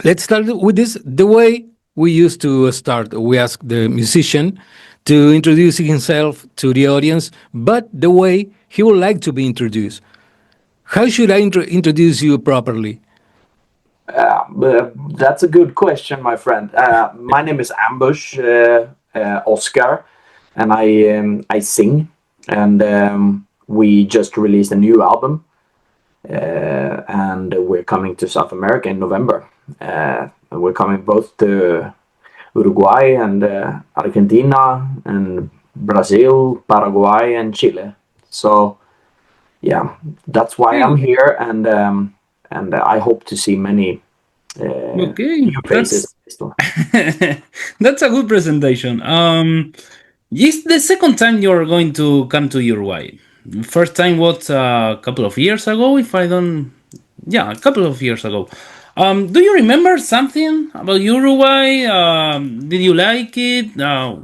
let's start with this. The way we used to start, we ask the musician to introduce himself to the audience, but the way he would like to be introduced. How should I introduce you properly? That's a good question, my friend. My name is Ambush Oskar, and I sing, and we just released a new album, and we're coming to South America in November. We're coming both to Uruguay and Argentina and Brazil, Paraguay, and Chile. So yeah, that's why I'm here, and I hope to see many Okay, new faces. that's a good presentation. It's the second time you're going to come to Uruguay. First time was a couple of years ago, if I don't. Yeah, a couple of years ago. Do you remember something about Uruguay? Did you like it?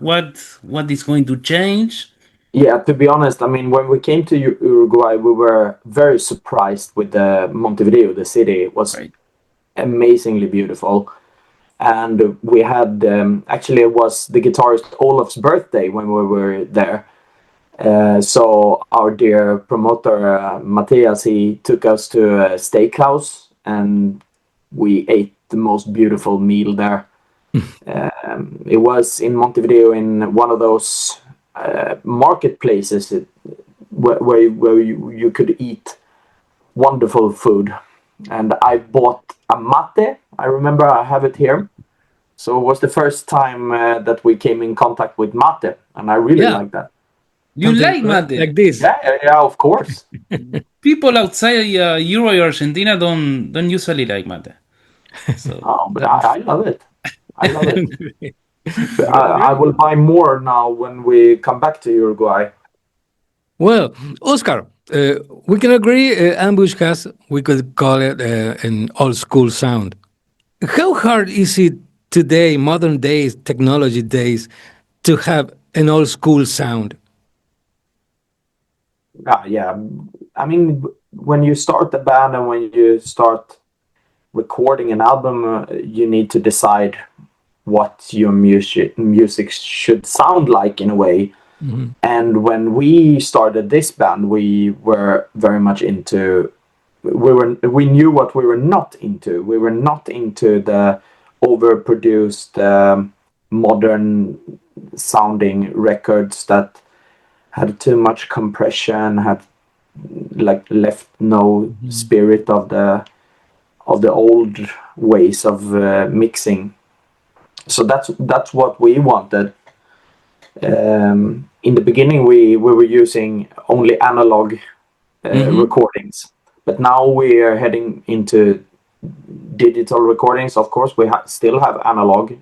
What is going to change? Yeah, to be honest, I mean, when we came to Uruguay, we were very surprised with the Montevideo, the city. It was Right. amazingly beautiful. And we had, actually, it was the guitarist Olaf's birthday when we were there. So our dear promoter, Matthias, he took us to a steakhouse and we ate the most beautiful meal there. It was in Montevideo in one of those marketplaces where you could eat wonderful food. And I bought a mate. I remember I have it here. So it was the first time that we came in contact with mate, and I really like that. You like mate? Like this? Yeah, of course. People outside Uruguay or Argentina don't usually like mate. So Oh, but I love it. I love it. I will buy more now when we come back to Uruguay. Well, Oscar, we can agree Ambush has, we could call it an old school sound. How hard is it today, modern days, technology days, to have an old school sound? Yeah, I mean, when you start a band and when you start recording an album, you need to decide what your music should sound like in a way. Mm-hmm. And when we started this band, we were very much into. We knew what we were not into. We were not into the overproduced, modern sounding records that had too much compression, had like left no spirit of the old ways of mixing. So that's what we wanted. In the beginning, we were using only analog recordings, but now we are heading into digital recordings. Of course, we still have analog,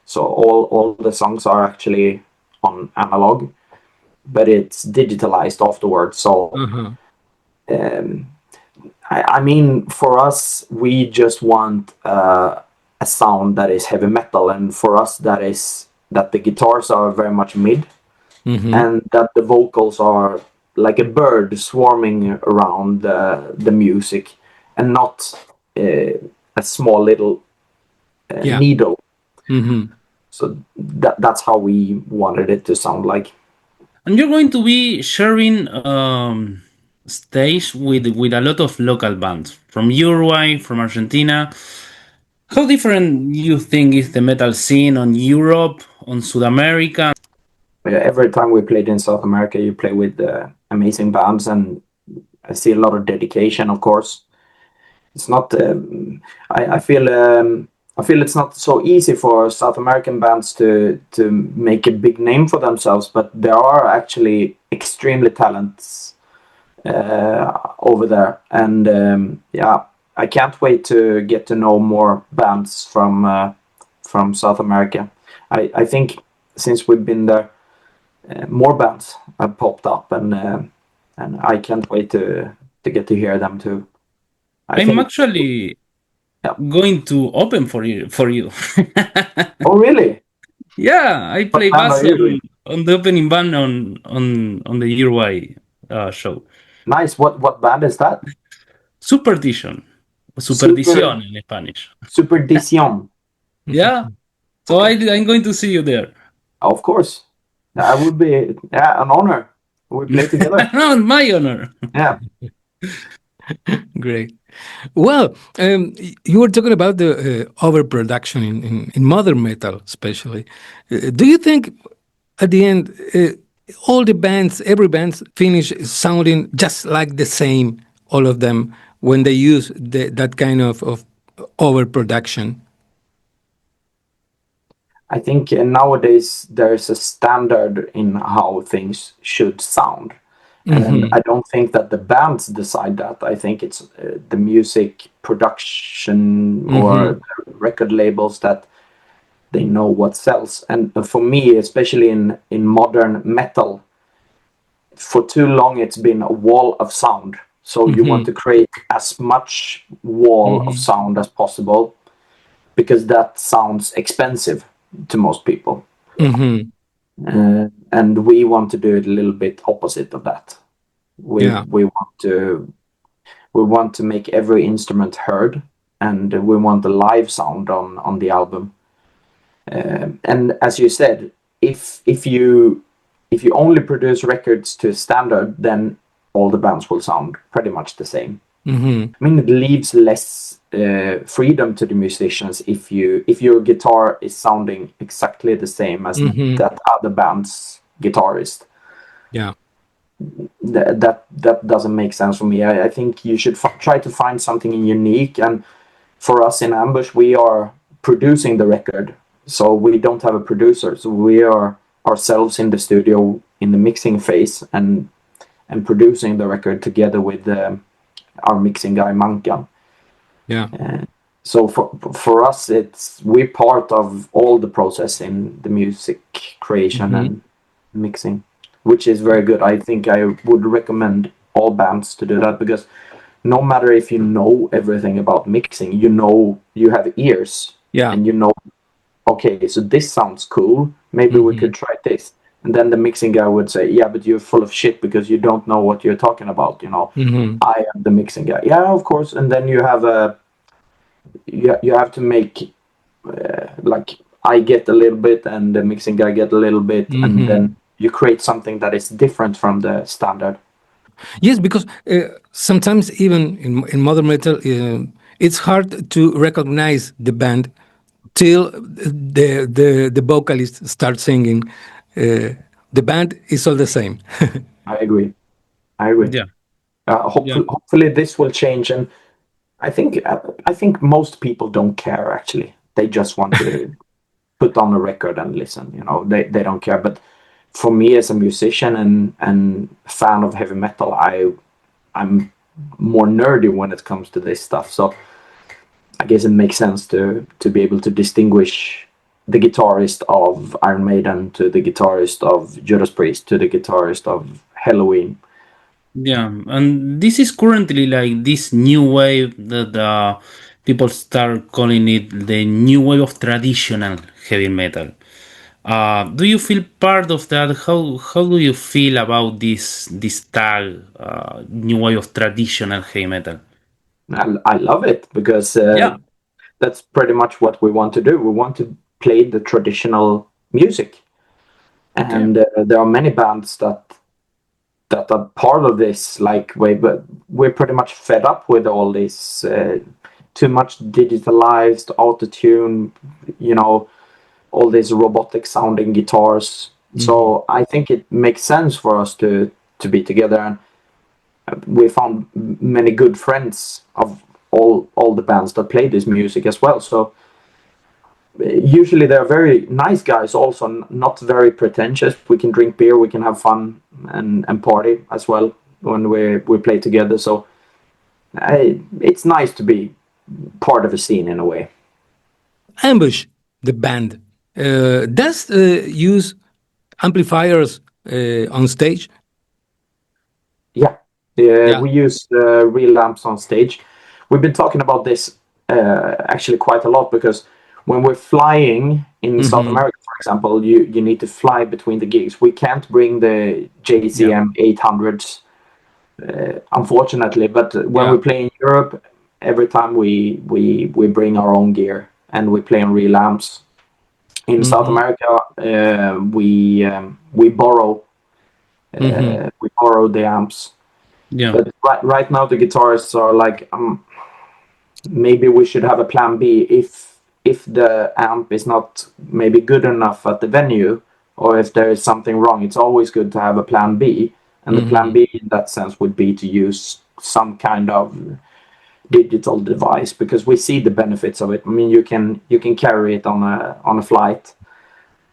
so all the songs are actually on analog, but it's digitalized afterwards. So, I mean, for us, we just want a sound that is heavy metal, and for us, that the guitars are very much mid, and that the vocals are like a bird swarming around the music, and not a small little needle. So that's how we wanted it to sound like. And you're going to be sharing stage with a lot of local bands from Uruguay, from Argentina. How different you think is the metal scene on Europe, on Sudamérica? Every time we played in South America, you play with amazing bands, and I see a lot of dedication. Of course, it's not. I feel it's not so easy for South American bands to make a big name for themselves, but there are actually extremely talents over there, and yeah. I can't wait to get to know more bands from South America. I think since we've been there, more bands have popped up, and I can't wait to get to hear them too. I'm actually going to open for you. Oh, really? Yeah, I play bass on the opening band on the Uruguay show. Nice. What band is that? Superstition. Superstición in Spanish. Superstición. Yeah. So I'm going to see you there. Of course. That would be an honor. We play together. No, my honor. Yeah. Great. Well, you were talking about the overproduction in modern metal, especially. Do you think at the end, all the bands, every band finish sounding just like the same, all of them, when they use that kind of overproduction? I think nowadays there's a standard in how things should sound. And I don't think that the bands decide that. I think it's the music production or the record labels that they know what sells. And for me, especially in modern metal, for too long it's been a wall of sound. So you want to create as much wall of sound as possible, because that sounds expensive to most people. And we want to do it a little bit opposite of that. We want to make every instrument heard, and we want the live sound on the album. And as you said, if you only produce records to standard, then all the bands will sound pretty much the same. I mean, it leaves less freedom to the musicians if your guitar is sounding exactly the same as that other band's guitarist. Yeah. That doesn't make sense for me. I think you should try to find something unique. And for us in Ambush, we are producing the record, so we don't have a producer. So we are ourselves in the studio in the mixing phase and producing the record together with our mixing guy Mankan. Yeah. So for us, we're part of all the process in the music creation and mixing, which is very good. I think I would recommend all bands to do that, because no matter if you know everything about mixing, you have ears. Yeah. And okay, so this sounds cool. Maybe we could try this. And then the mixing guy would say, yeah, but you're full of shit because you don't know what you're talking about, I am the mixing guy. Yeah, of course. And then you have you have to make like I get a little bit and the mixing guy get a little bit, and then you create something that is different from the standard. Yes, because sometimes even in modern metal, it's hard to recognize the band till the vocalist starts singing. The band is all the same. I agree. Yeah. Hopefully this will change, and I think most people don't care actually. They just want to put on a record and listen. They don't care. But for me as a musician and fan of heavy metal, I'm more nerdy when it comes to this stuff. So I guess it makes sense to be able to distinguish the guitarist of Iron Maiden to the guitarist of Judas Priest to the guitarist of Halloween. Yeah, and this is currently like this new wave that people start calling it the new wave of traditional heavy metal. Do you feel part of that? How do you feel about this tag, new wave of traditional heavy metal? I love it, because that's pretty much what we want to do. We want to play the traditional music, and there are many bands that are part of this way, but we're pretty much fed up with all this too much digitalized auto-tune, all these robotic sounding guitars. So I think it makes sense for us to be together, and we found many good friends of all the bands that play this music as well. So usually they're very nice guys, also not very pretentious. We can drink beer, we can have fun and party as well when we play together. So it's nice to be part of a scene in a way. Ambush, the band, does use amplifiers on stage? Yeah. We use real amps on stage. We've been talking about this actually quite a lot, because when we're flying in South America, for example, you need to fly between the gigs. We can't bring the JCM 800s, unfortunately. But when we play in Europe, every time we bring our own gear and we play on real amps. In South America, we borrow the amps. Yeah. But right now the guitarists are like, maybe we should have a plan B if the amp is not maybe good enough at the venue, or if there is something wrong. It's always good to have a plan B, and the plan B in that sense would be to use some kind of digital device, because we see the benefits of it. I mean, you can carry it on a flight,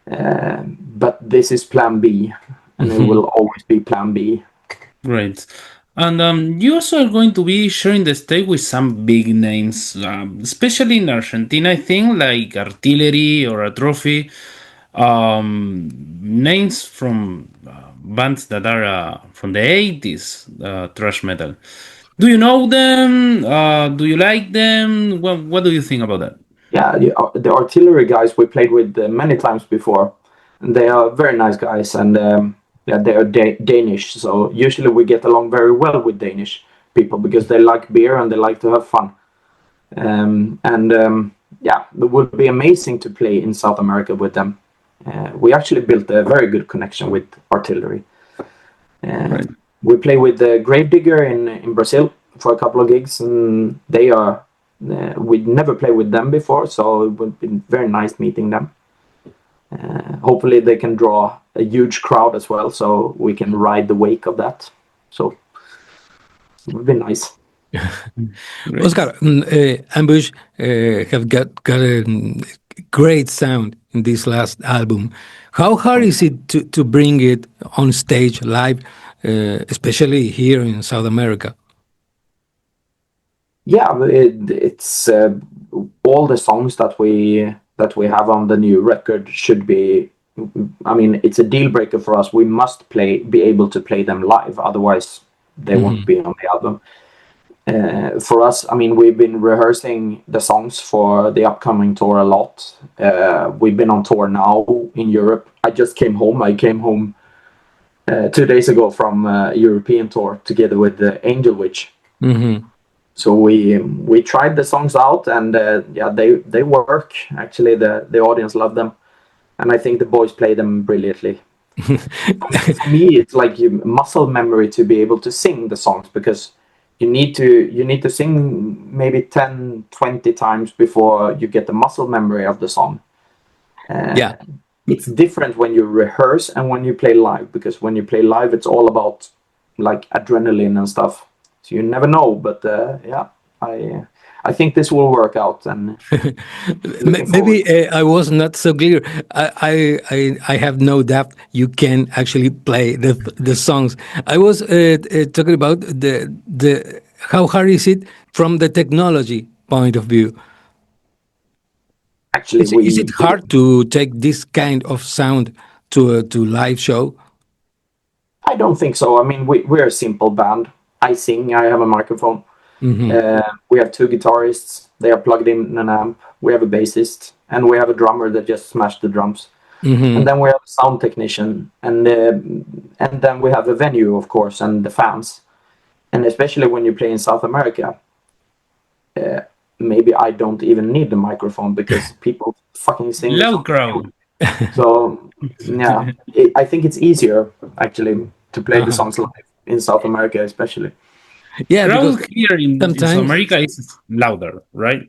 but this is plan B, and it will always be plan B. Great. And you also are going to be sharing the stage with some big names, especially in Argentina, I think, like Artillery or Atrophy, names from bands that are from the 80s, thrash metal. Do you know them? Do you like them? What do you think about that? Yeah, the Artillery guys we played with many times before, and they are very nice guys, and they are Danish, so usually we get along very well with Danish people because they like beer and they like to have fun. It would be amazing to play in South America with them. We actually built a very good connection with Artillery. Right. We play with the Gravedigger in Brazil for a couple of gigs, and they are we'd never played with them before, so it would be very nice meeting them. Hopefully they can draw a huge crowd as well, so we can ride the wake of that. So it would be nice. Oskar, Ambush have got a great sound in this last album. How hard is it to bring it on stage live, especially here in South America? Yeah, it's all the songs that we have on the new record should be. I mean, it's a deal breaker for us. We must be able to play them live, otherwise they won't be on the album. For us, I mean, we've been rehearsing the songs for the upcoming tour a lot. We've been on tour now in Europe. I just came home. I came home 2 days ago from a European tour together with the Angel Witch. So we tried the songs out, and they work. Actually, the audience love them, and I think the boys play them brilliantly. For me, it's like muscle memory to be able to sing the songs, because you need to sing maybe 10, 20 times before you get the muscle memory of the song. It's different when you rehearse and when you play live, because when you play live, it's all about like adrenaline and stuff. So you never know, but I think this will work out. And maybe I was not so clear. I have no doubt you can actually play the songs. I was talking about the how hard is it from the technology point of view. Actually, is it hard to take this kind of sound to live show? I don't think so. I mean, we're a simple band. I sing, I have a microphone. We have 2 guitarists. They are plugged in an amp. We have a bassist, and we have a drummer that just smashed the drums. And then we have a sound technician, and then we have a venue, of course, and the fans. And especially when you play in South America, maybe I don't even need the microphone, because people fucking sing loud crowd. So yeah, I think it's easier actually to play the songs live in South America, especially. Yeah, crowd here in South America is louder, right?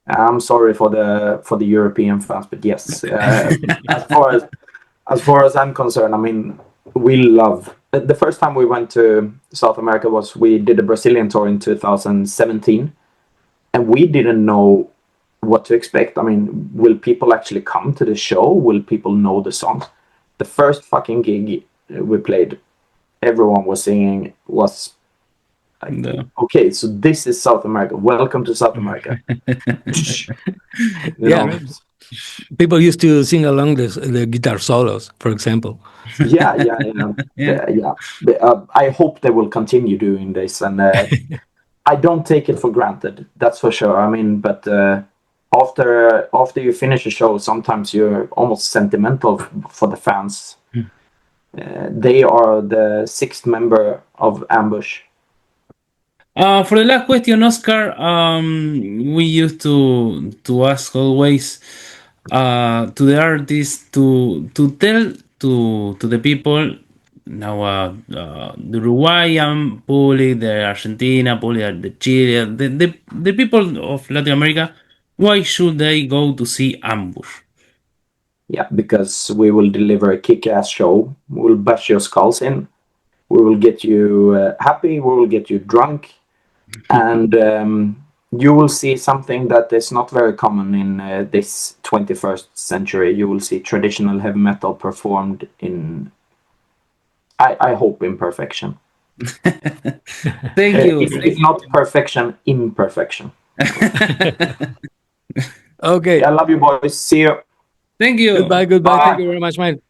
I'm sorry for the European fans, but yes, as far as I'm concerned, I mean, we love. The first time we went to South America was we did a Brazilian tour in 2017, and we didn't know what to expect. I mean, will people actually come to the show? Will people know the songs? The first fucking gig we played, everyone was singing, was like, okay, so this is South America. Welcome to South America. Yeah, people used to sing along the guitar solos, for example. Yeah. I hope they will continue doing this, and I don't take it for granted. That's for sure. I mean, but after you finish a show, sometimes you're almost sentimental for the fans. They are the 6th member of Ambush. For the last question, Oscar, we used to ask always to the artist to tell to the people now the Uruguayan public, the Argentina public, the Chile, the people of Latin America, why should they go to see Ambush? Yeah, because we will deliver a kick-ass show. We'll bash your skulls in. We will get you happy. We will get you drunk, and you will see something that is not very common in this 21st century. You will see traditional heavy metal performed in, I hope, in perfection. Thank you. If not perfection, imperfection. Okay. I love you, boys. See you. Thank you. Goodbye. Bye. Thank you very much, man.